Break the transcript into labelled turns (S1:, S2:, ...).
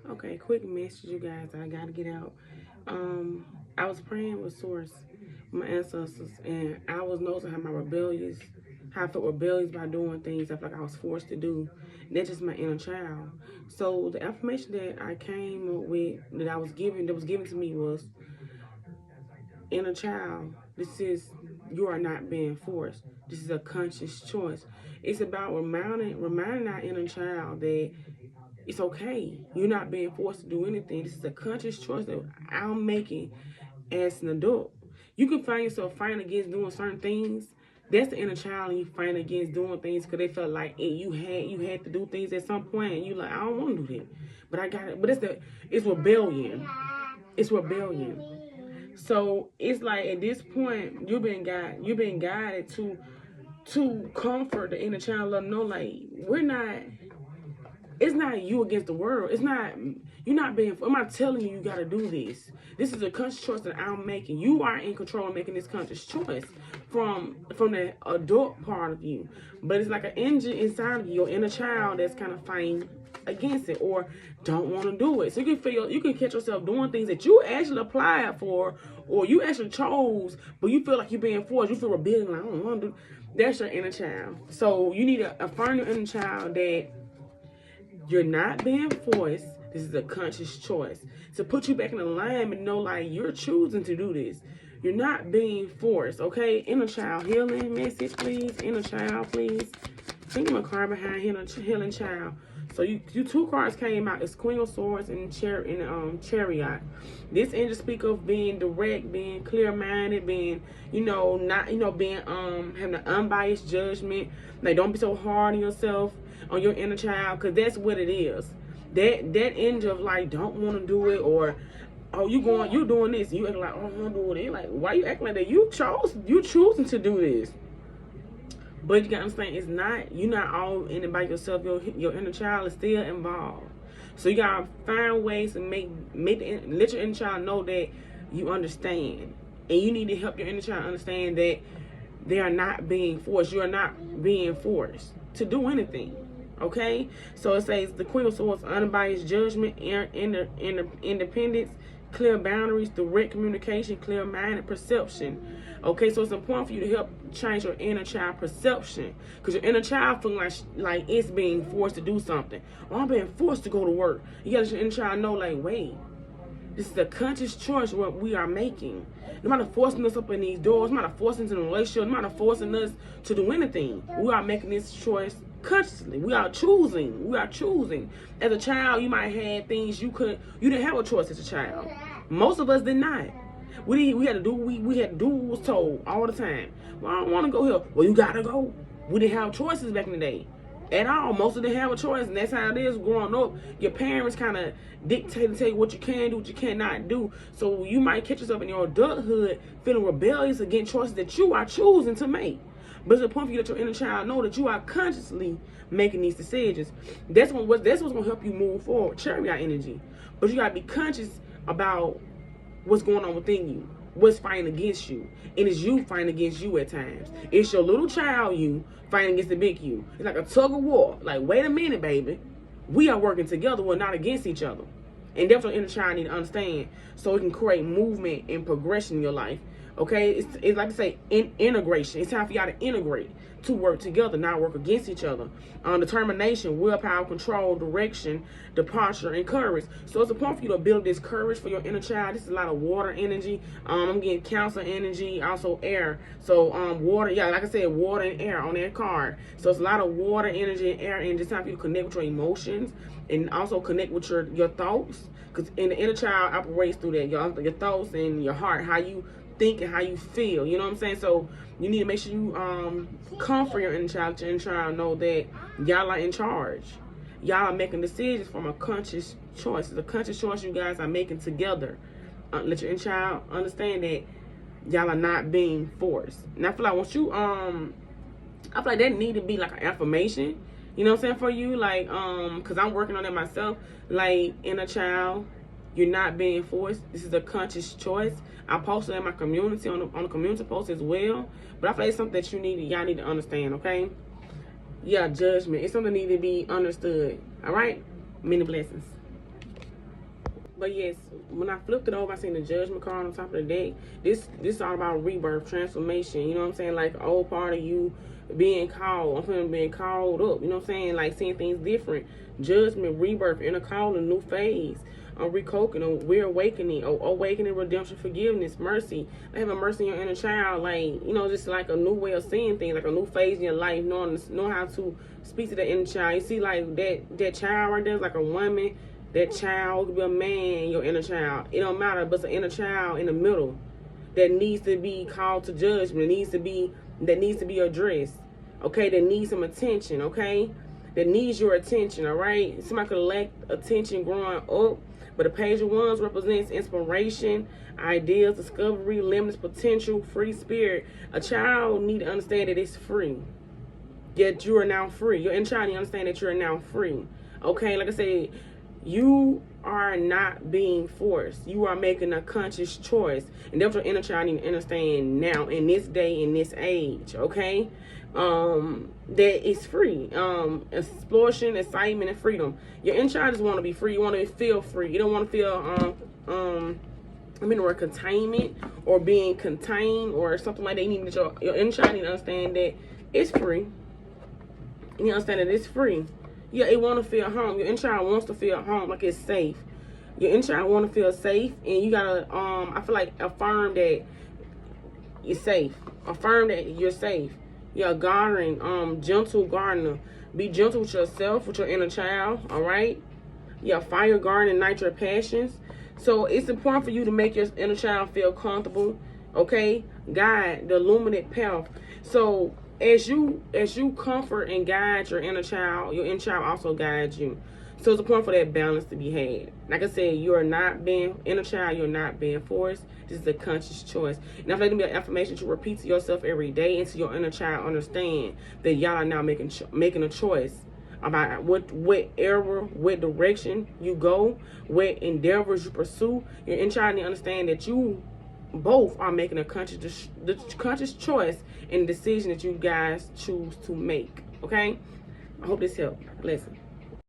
S1: Okay, quick message, you guys. I gotta get out. I was praying with Source, my ancestors, and I was noticing how I felt rebellious by doing things I felt like I was forced to do. That's just my inner child. So the affirmation that I came up with, that was given to me was, inner child, this is, you are not being forced. This is a conscious choice. It's about reminding our inner child that it's okay. You're not being forced to do anything. This is a conscious choice that I'm making as an adult. You can find yourself fighting against doing certain things. That's the inner child, and you fighting against doing things because they felt like you had to do things at some point, and you like, I don't want to do that, but I got it. But it's rebellion. It's rebellion. So it's like at this point you've been guided to comfort the inner child, let them know like it's not you against the world. It's not, you're not being, I'm not telling you gotta do this. This is a conscious choice that I'm making. You are in control of making this conscious choice from the adult part of you. But it's like an engine inside of you, your inner child, that's kind of fighting against it or don't want to do it. So you can catch yourself doing things that you actually applied for or you actually chose, but you feel like you're being forced. You feel rebellion, like I don't want to do. That's your inner child. So you need to affirm your inner child that you're not being forced. This is a conscious choice to put you back in alignment. Know like you're choosing to do this. You're not being forced. Okay, inner child healing message, please. Inner child, please. Think of a card behind healing child. So you two cards came out. It's Queen of Swords and Chariot. This energy speak of being direct, being clear-minded, being not being having an unbiased judgment. Like don't be so hard on yourself, on your inner child, because that's what it is. That energy of like don't want to do it, or oh you doing this, you act like oh I don't want to do it. Like why you acting like that? You choosing to do this. But you gotta understand, it's not, you're not all in it by yourself. Your inner child is still involved. So you gotta find ways to let your inner child know that you understand. And you need to help your inner child understand that they are not being forced. You are not being forced to do anything. Okay? So it says the Queen of Swords, unbiased judgment, independence, clear boundaries, direct communication, clear mind, and perception. Okay, so it's important for you to help change your inner child perception, because your inner child feeling like it's being forced to do something. Or I'm being forced to go to work. You gotta let your inner child know like, wait, this is a conscious choice what we are making. No matter forcing us up in these doors, no matter forcing us in a relationship, no matter forcing us to do anything, we are making this choice consciously. We are choosing. As a child, you might have things you didn't have a choice as a child. Most of us did not. We had to do what was told all the time. Well, I don't want to go here. Well, you gotta go. We didn't have choices back in the day at all. Most of them have a choice, and that's how it is growing up. Your parents kind of dictate and tell you what you can do, what you cannot do. So you might catch yourself in your adulthood feeling rebellious against choices that you are choosing to make. But it's important for you to let your inner child know that you are consciously making these decisions. That's what's gonna help you move forward. Chariot energy. But you gotta be conscious about what's going on within you, what's fighting against you, and it's you fighting against you at times. It's your little child you fighting against the big you. It's like a tug of war. Like, wait a minute, baby, we are working together. We're not against each other, and that's what inner child need to understand, so it can create movement and progression in your life. Okay, it's like to say integration. It's time for y'all to integrate, to work together, not work against each other. Determination, willpower, control, direction, departure, and courage. So it's important for you to build this courage for your inner child. This is a lot of water energy. I'm getting council energy, also air. So water, yeah, like I said, water and air on that card. So it's a lot of water energy and air energy. It's time for you to connect with your emotions and also connect with your thoughts. Because in the inner child operates through that, your thoughts and your heart, how you think and how you feel, you know what I'm saying? So you need to make sure you comfort your inner child, let your inner child know that y'all are in charge. Y'all are making decisions from a conscious choice. It's a conscious choice you guys are making together. Let your inner child understand that y'all are not being forced. And I feel like once you I feel like that need to be like an affirmation, you know what I'm saying, for you, like because I'm working on it myself. Like, inner child, you're not being forced. This is a conscious choice. I posted in my community on the community post as well. But I feel like it's something that y'all need to understand, okay? Yeah, judgment. It's something that need to be understood. All right? Many blessings. But yes, when I flipped it over, I seen the judgment card on top of the deck. This is all about rebirth, transformation. You know what I'm saying? Like, old part of you being called. I'm feeling being called up. You know what I'm saying? Like, seeing things different. Judgment, rebirth, inner calling, new phase. Recoking, reawakening, awakening, redemption, forgiveness, mercy. Having mercy on your inner child, like, you know, just like a new way of seeing things, like a new phase in your life, knowing how to speak to the inner child. You see, like that child right there is like a woman. That child could be a man, your inner child. It don't matter, but it's an inner child in the middle that needs to be called to judgment. That needs to be addressed. Okay, that needs some attention. Okay, that needs your attention. All right, somebody could lack attention growing up. But the page of wands represents inspiration, ideas, discovery, limitless potential, free spirit. A child need to understand that it's free. Yet you are now free. Your inner child need to understand that you are now free. Okay, like I said, you are not being forced. You are making a conscious choice. And that's what your inner child need to understand now, in this day, in this age. Okay? That it's free. Exploration, excitement, and freedom. Your inner child just want to be free. You want to feel free. You don't want to feel I mean the word containment or being contained or something like that. You need to, your inner child need to understand that it's free. You need to understand that it's free. Yeah, it want to feel home. Your inner child wants to feel home, like it's safe. Your inner child want to feel safe, and you gotta I feel like affirm that you're safe. Affirm that you're safe. You're a gardening, gentle gardener. Be gentle with yourself, with your inner child, all right? You're a fire garden, ignite your passions. So it's important for you to make your inner child feel comfortable, okay? Guide the illuminate path. So as you comfort and guide your inner child also guides you. So it's important for that balance to be had. Like I said, you are not being inner child. You're not being forced. This is a conscious choice. And I feel like it'll be an affirmation to repeat to yourself every day until your inner child understand that y'all are now making a choice about what era, what direction you go, what endeavors you pursue. Your inner child need to understand that you both are making a conscious choice in the decision that you guys choose to make. Okay? I hope this helped. Listen.